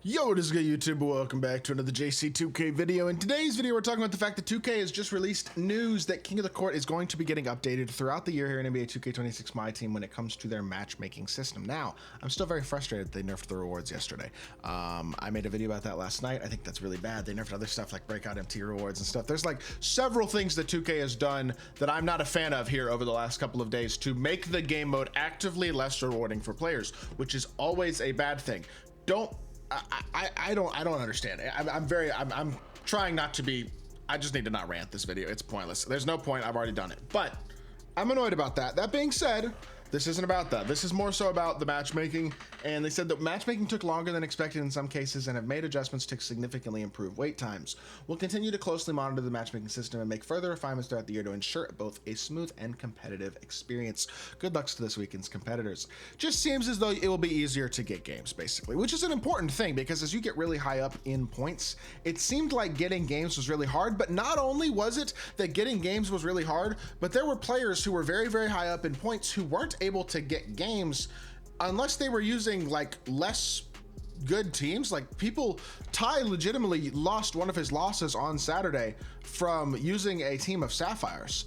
Yo, what is good, YouTube? Welcome back to another JC2K video. In today's video, we're talking about the fact that 2K has just released news that King of the Court is going to be getting updated throughout the year here in NBA 2K26 My Team when it comes to their matchmaking system. Now, I'm still very frustrated that they nerfed the rewards yesterday. I made a video about that last night. I think that's really bad. They nerfed other stuff like breakout MT rewards and stuff. There's like several things that 2K has done that I'm not a fan of here over the last couple of days to make the game mode actively less rewarding for players, which is always a bad thing. I don't understand it. I'm trying not to be. I just need to not rant this video. It's pointless. There's no point. I've already done it, but I'm annoyed about that. That being said, this isn't about that. This is more so about the matchmaking. And they said that matchmaking took longer than expected in some cases and have made adjustments to significantly improve wait times. We'll continue to closely monitor the matchmaking system and make further refinements throughout the year to ensure both a smooth and competitive experience. Good luck to this weekend's competitors. Just seems as though it will be easier to get games, basically, which is an important thing because as you get really high up in points, it seemed like getting games was really hard. But not only was it that getting games was really hard, but there were players who were very, very high up in points who weren't able to get games unless they were using like less good teams. Like Ty legitimately lost one of his losses on Saturday from using a team of Sapphires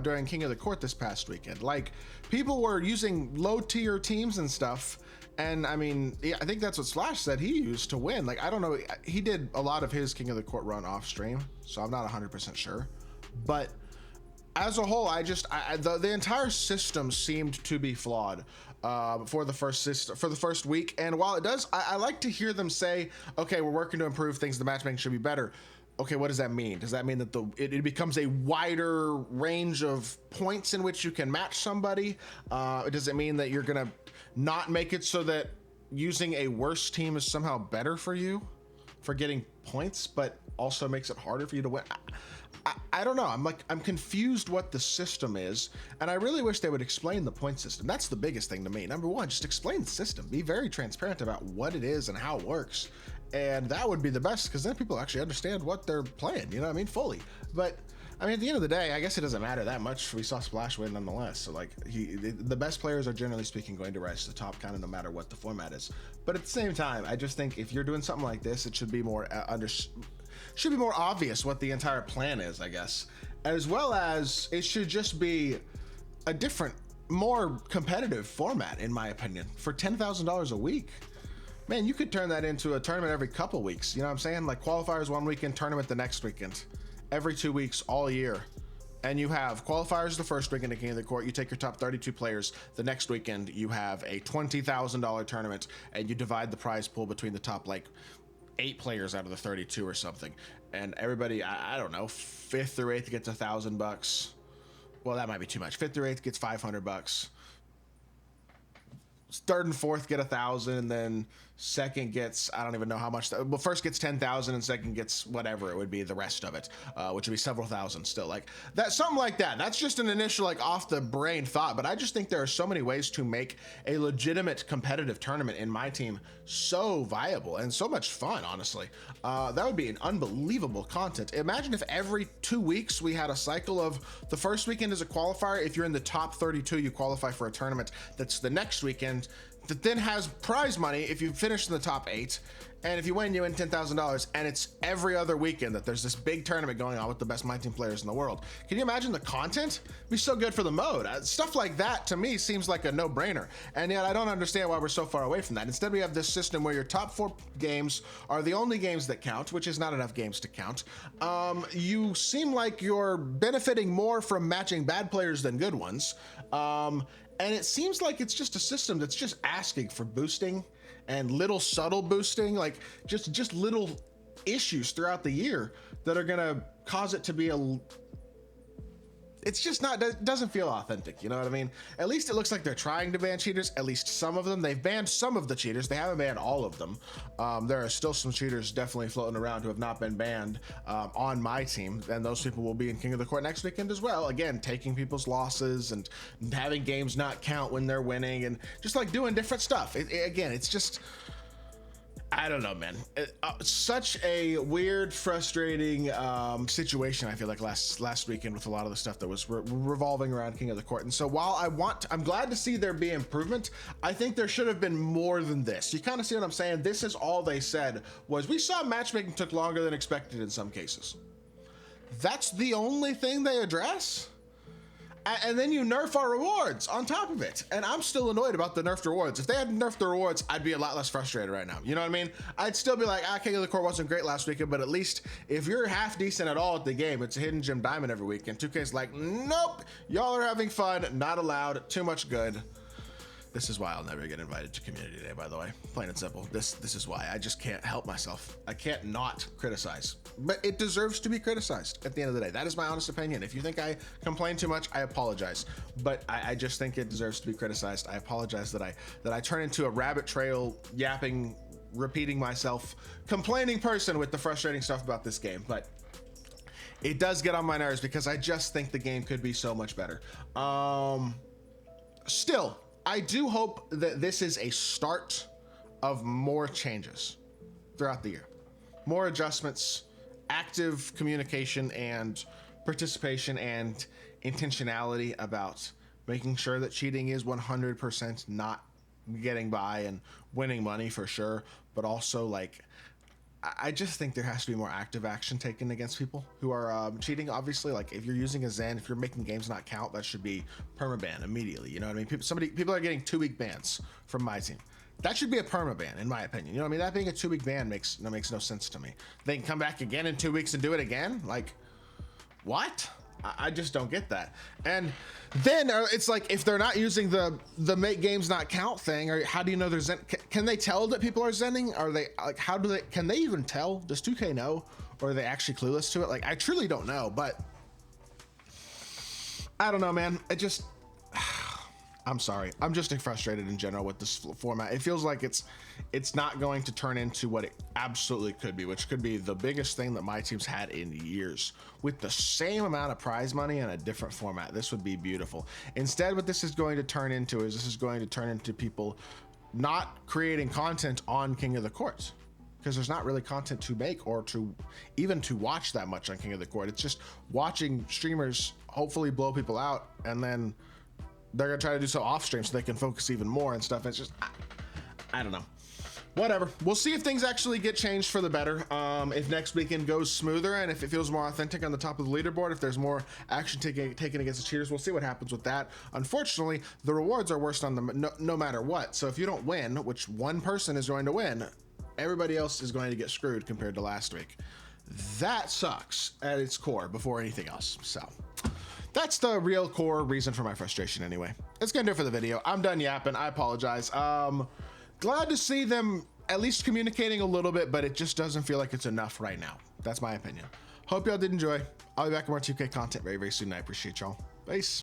during King of the Court this past weekend. Like people were using low tier teams and stuff. And I mean, I think that's what Slash said he used to win. Like, I don't know. He did a lot of his King of the Court run off stream, so I'm not 100% sure. But as a whole, the entire system seemed to be flawed for the first week. And while it does, I like to hear them say, okay, we're working to improve things. The matchmaking should be better. Okay, what does that mean? Does that mean that it becomes a wider range of points in which you can match somebody? Does it mean that you're gonna not make it so that using a worse team is somehow better for you for getting points, but also makes it harder for you to win? I don't know. I'm confused what the system is, and I really wish they would explain the point system. That's the biggest thing to me. Number one, just explain the system. Be very transparent about what it is and how it works, and that would be the best because then people actually understand what they're playing. You know what I mean? Fully. But I mean, at the end of the day, I guess it doesn't matter that much. We saw Splash win nonetheless. So like, the best players are generally speaking going to rise to the top, kind of no matter what the format is. But at the same time, I just think if you're doing something like this, it should be more should be more obvious what the entire plan is, I guess, as well as it should just be a different, more competitive format, in my opinion. For $10,000 a week, man, you could turn that into a tournament every couple weeks. You know what I'm saying? Like qualifiers one weekend, tournament the next weekend, every 2 weeks, all year. And you have qualifiers the first weekend at King of the Court. You take your top 32 players. The next weekend, you have a $20,000 tournament, and you divide the prize pool between the top like 8 players out of the 32 or something, and everybody, I don't know, 5th through 8th gets $1,000. Well, that might be too much. 5th through 8th gets $500. 3rd and 4th get 1,000, and then second gets, I don't even know how much. Well, first gets 10,000, and second gets whatever it would be, the rest of it, which would be several thousand still. Like that, something like that. That's just an initial like off the brain thought, but I just think there are so many ways to make a legitimate competitive tournament in My Team so viable and so much fun. Honestly, that would be an unbelievable content. Imagine if every 2 weeks we had a cycle of the first weekend is a qualifier. If you're in the top 32, you qualify for a tournament that's the next weekend that then has prize money if you finish in the top 8, and if you win, you win $10,000, and it's every other weekend that there's this big tournament going on with the best My Team players in the world. Can you imagine the content? It'd be so good for the mode. Stuff like that to me seems like a no-brainer, and yet I don't understand why we're so far away from that. Instead, we have this system where your top 4 games are the only games that count, which is not enough games to count. You seem like you're benefiting more from matching bad players than good ones. And it seems like it's just a system that's just asking for boosting and little subtle boosting, like just little issues throughout the year that are gonna cause it to be it's just not, it doesn't feel authentic, you know what I mean? At least it looks like they're trying to ban cheaters, at least some of them. They've banned some of the cheaters. They haven't banned all of them. There are still some cheaters definitely floating around who have not been banned on My Team, and those people will be in King of the Court next weekend as well. Again, taking people's losses and having games not count when they're winning and just like doing different stuff. Again, it's just, I don't know, man. Such a weird, frustrating situation. I feel like last weekend with a lot of the stuff that was revolving around King of the Court. And so while I'm glad to see there be improvement, I think there should have been more than this. You kind of see what I'm saying? This is all they said was we saw matchmaking took longer than expected in some cases. That's the only thing they address. And then you nerf our rewards on top of it. And I'm still annoyed about the nerfed rewards. If they hadn't nerfed the rewards, I'd be a lot less frustrated right now. You know what I mean? I'd still be like, King of the Court wasn't great last weekend, but at least if you're half decent at all at the game, it's a hidden gem diamond every weekend. 2K's like, nope, y'all are having fun, not allowed, too much good. This is why I'll never get invited to community day, by the way. Plain and simple. This is why. I just can't help myself. I can't not criticize. But it deserves to be criticized at the end of the day. That is my honest opinion. If you think I complain too much, I apologize. But I just think it deserves to be criticized. I apologize that I turn into a rabbit trail, yapping, repeating myself, complaining person with the frustrating stuff about this game. But it does get on my nerves because I just think the game could be so much better. Still, I do hope that this is a start of more changes throughout the year. More adjustments, active communication and participation and intentionality about making sure that cheating is 100% not getting by and winning money for sure, but also like I just think there has to be more active action taken against people who are cheating. Obviously, like if you're using a Zen, if you're making games not count, that should be permaban immediately. You know what I mean? People are getting 2-week bans from my team. That should be a permaban, in my opinion. You know what I mean? That being a 2-week ban makes no sense to me. They can come back again in 2 weeks and do it again. Like, what? I just don't get that. And then it's like if they're not using the make games not count thing, or how do you know they're zen? Can they tell that people are zenning? Are they like can they even tell? Does 2K know, or are they actually clueless to it? Like I truly don't know, but I don't know, man. I'm sorry. I'm just frustrated in general with this format. It feels like it's not going to turn into what it absolutely could be, which could be the biggest thing that my team's had in years with the same amount of prize money in a different format. This would be beautiful. Instead, what this is going to turn into people not creating content on King of the Court, because there's not really content to make or to even to watch that much on King of the Court. It's just watching streamers hopefully blow people out, and then they're gonna try to do so off stream so they can focus even more and stuff. It's just, I don't know. Whatever. We'll see if things actually get changed for the better. If next weekend goes smoother and if it feels more authentic on the top of the leaderboard, if there's more action taken against the cheaters, we'll see what happens with that. Unfortunately, the rewards are worse on them no matter what. So if you don't win, which one person is going to win, everybody else is going to get screwed compared to last week. That sucks at its core before anything else. So that's the real core reason for my frustration anyway. That's gonna do it for the video. I'm done yapping. I apologize. Glad to see them at least communicating a little bit, but it just doesn't feel like it's enough right now. That's my opinion. Hope y'all did enjoy. I'll be back with more 2K content very, very soon. I appreciate y'all. Peace.